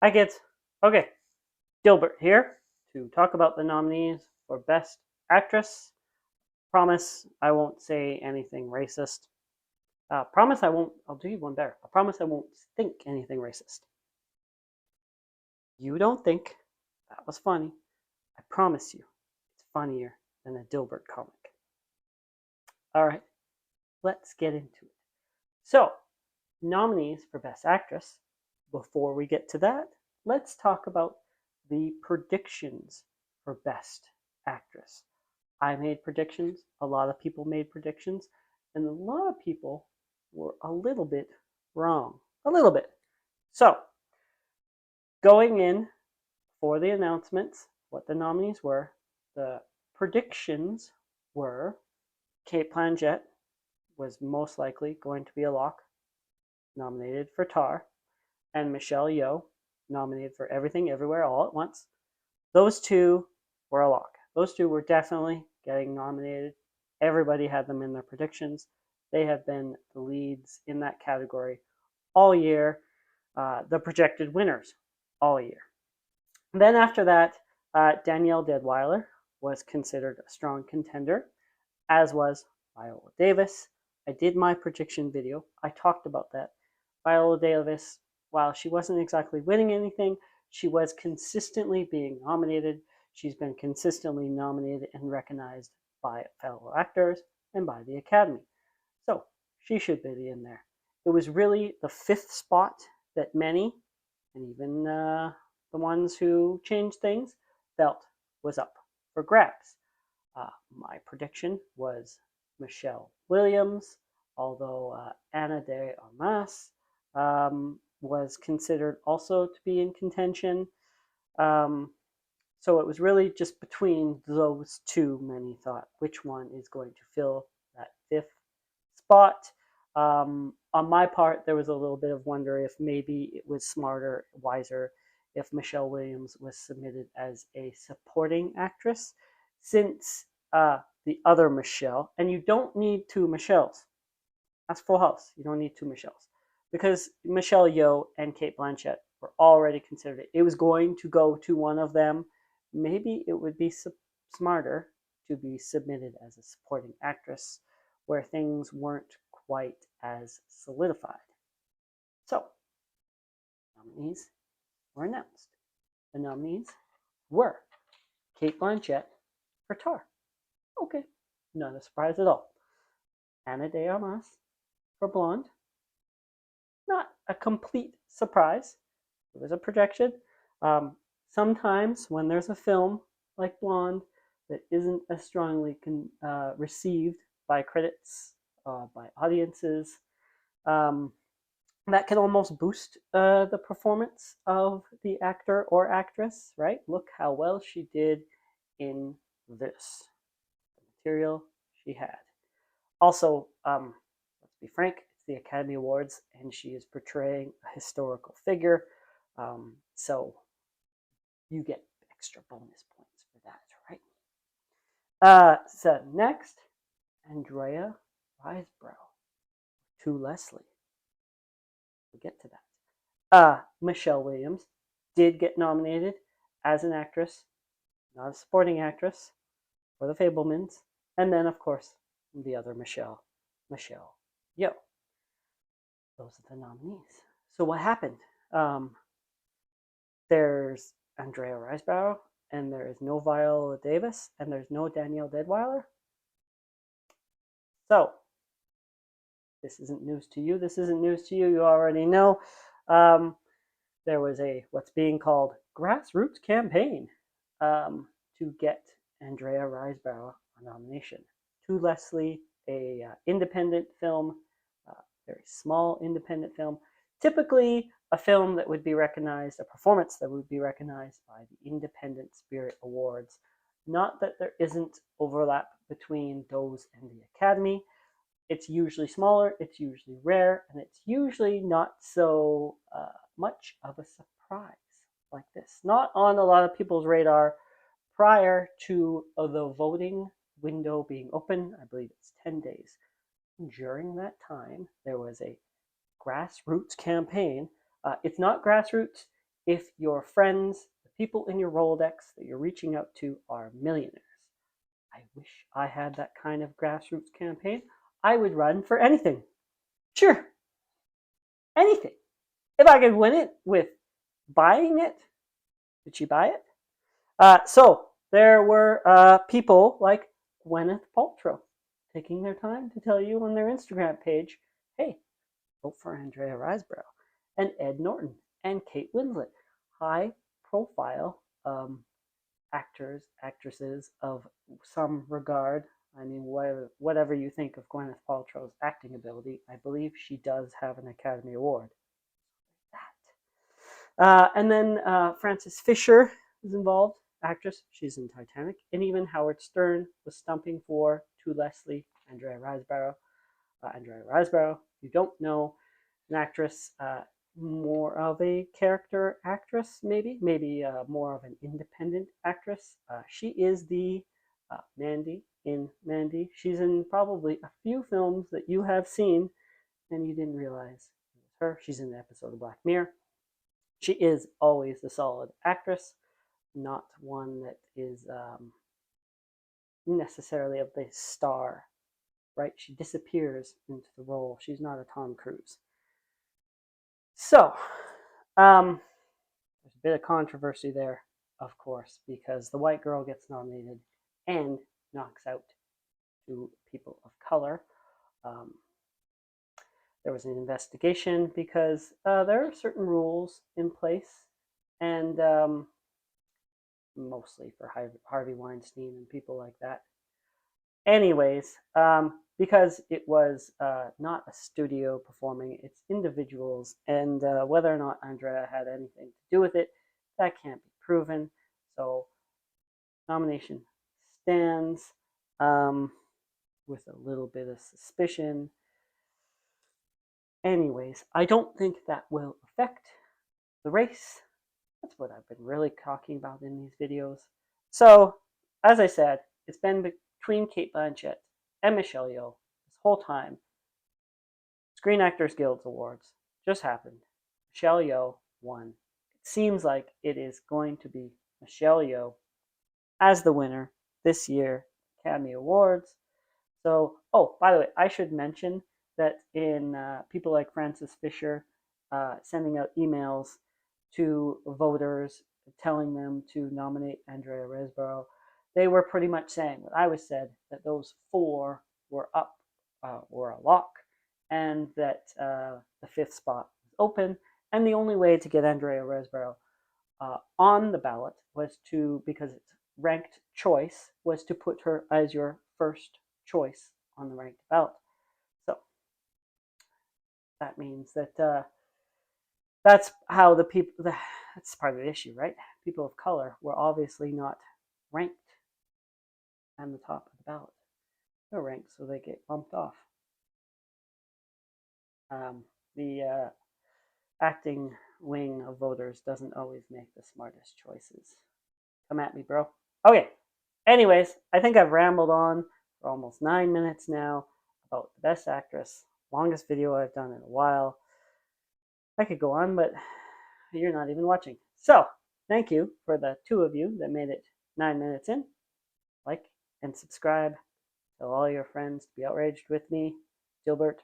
Hi kids. Okay, Gilbert here to talk about the nominees for Best Actress. Promise I won't say anything racist. Promise I won't, I'll do you one better. I promise I won't think anything racist. You don't think that was funny. I promise you, it's funnier than a Dilbert comic. All right, let's get into it. So, nominees for Best Actress. Before we get to that, let's talk about the predictions for Best Actress. I made predictions, a lot of people made predictions, and a lot of people were a little bit wrong. A little bit. So, going in for the announcements, what the nominees were, the predictions were Kate Blanchett was most likely going to be a lock, nominated for Tar, and Michelle Yeoh, nominated for Everything Everywhere All at Once. Those two were a lock. Those two were definitely getting nominated. Everybody had them in their predictions. They have been the leads in that category all year, the projected winners all year. And then after that, Danielle Deadwyler was considered a strong contender, as was Viola Davis. I did my prediction video. I talked about that. Viola Davis, while she wasn't exactly winning anything, she was consistently being nominated. She's been consistently nominated and recognized by fellow actors and by the Academy. So she should be in there. It was really the fifth spot that many, and even the ones who changed things, felt was up for grabs. My prediction was Michelle Williams, although Ana de Armas was considered also to be in contention. So it was really just between those two, many thought which one is going to fill that fifth spot. On my part, there was a little bit of wonder if maybe it was smarter, wiser, if Michelle Williams was submitted as a supporting actress, since the other Michelle, and you don't need two Michelles. That's Full House. You don't need two Michelles because Michelle Yeoh and Kate Blanchett were already considered. It was going to go to one of them. Maybe it would be smarter to be submitted as a supporting actress where things weren't quite as solidified. So, nominees were announced. The nominees were Kate Blanchett for Tar. Okay, not a surprise at all. Ana de Armas for Blonde. Not a complete surprise. It was a projection. Sometimes when there's a film like Blonde that isn't as strongly received by critics, by audiences, that can almost boost the performance of the actor or actress, right? Look how well she did in this, the material she had. Also, let's be frank, it's the Academy Awards, and she is portraying a historical figure, so you get extra bonus points for that, right? So next, Andrea Riseborough to Leslie. We'll get to that. Michelle Williams did get nominated as an actress, not a supporting actress, for The Fabelmans, and then of course the other Michelle Yeoh. Those are the nominees. So what happened? There's Andrea Riseborough, and there is no Viola Davis, and there's no Danielle Deadwyler. So this isn't news to you. This isn't news to you. You already know. There was a what's being called grassroots campaign to get Andrea Riseborough a nomination. To Leslie, a independent film, very small independent film, typically a film that would be recognized, a performance that would be recognized by the Independent Spirit Awards. Not that there isn't overlap between those and the Academy. It's usually smaller, it's usually rare, and it's usually not so much of a surprise like this. Not on a lot of people's radar prior to the voting window being open. I believe it's 10 days. During that time, there was a grassroots campaign. It's not grassroots if your friends, the people in your Rolodex that you're reaching out to, are millionaires. I wish I had that kind of grassroots campaign. I would run for anything. Sure, anything. If I could win it with buying it, did she buy it? So there were people like Gwyneth Paltrow taking their time to tell you on their Instagram page, hey, vote for Andrea Riseborough, and Ed Norton and Kate Winslet, high profile actors, actresses of some regard. I mean, whatever you think of Gwyneth Paltrow's acting ability, I believe she does have an Academy Award. And then Frances Fisher is involved, actress. She's in Titanic. And even Howard Stern was stumping for To Leslie, Andrea Riseborough. Andrea Riseborough, you don't know, an actress, more of a character actress, maybe more of an independent actress. She is the Mandy in Mandy. She's in probably a few films that you have seen and you didn't realize it was her. She's in the episode of Black Mirror. She is always a solid actress, not one that is necessarily of the star, right? She disappears into the role. She's not a Tom Cruise. So, there's a bit of controversy there, of course, because the white girl gets nominated and knocks out two people of color. There was an investigation because there are certain rules in place, and mostly for Harvey Weinstein and people like that. Anyways, because it was not a studio performing, it's individuals, and whether or not Andrea had anything to do with it, that can't be proven. So, nomination stands with a little bit of suspicion. Anyways, I don't think that will affect the race. That's what I've been really talking about in these videos. So, as I said, it's been between Cate Blanchett and Michelle Yeoh this whole time. Screen Actors Guild Awards just happened. Michelle Yeoh won. It seems like it is going to be Michelle Yeoh as the winner this year, Academy Awards. So, oh, by the way, I should mention that in people like Frances Fisher sending out emails to voters telling them to nominate Andrea Riseborough, they were pretty much saying what I was said, that those four were up, were a lock, and that the fifth spot was open. And the only way to get Andrea Riseborough on the ballot was to, because it's ranked choice, was to put her as your first choice on the ranked ballot. So that means that that's how the people, that's part of the issue, right? People of color were obviously not ranked on the top of the ballot. They're ranked so they get bumped off. The acting wing of voters doesn't always make the smartest choices. Come at me, bro. Okay. Anyways, I think I've rambled on for almost 9 minutes now about the Best Actress. Longest video I've done in a while. I could go on, but you're not even watching. So, thank you for the two of you that made it 9 minutes in. Like and subscribe. Tell all your friends to be outraged with me. Gilbert.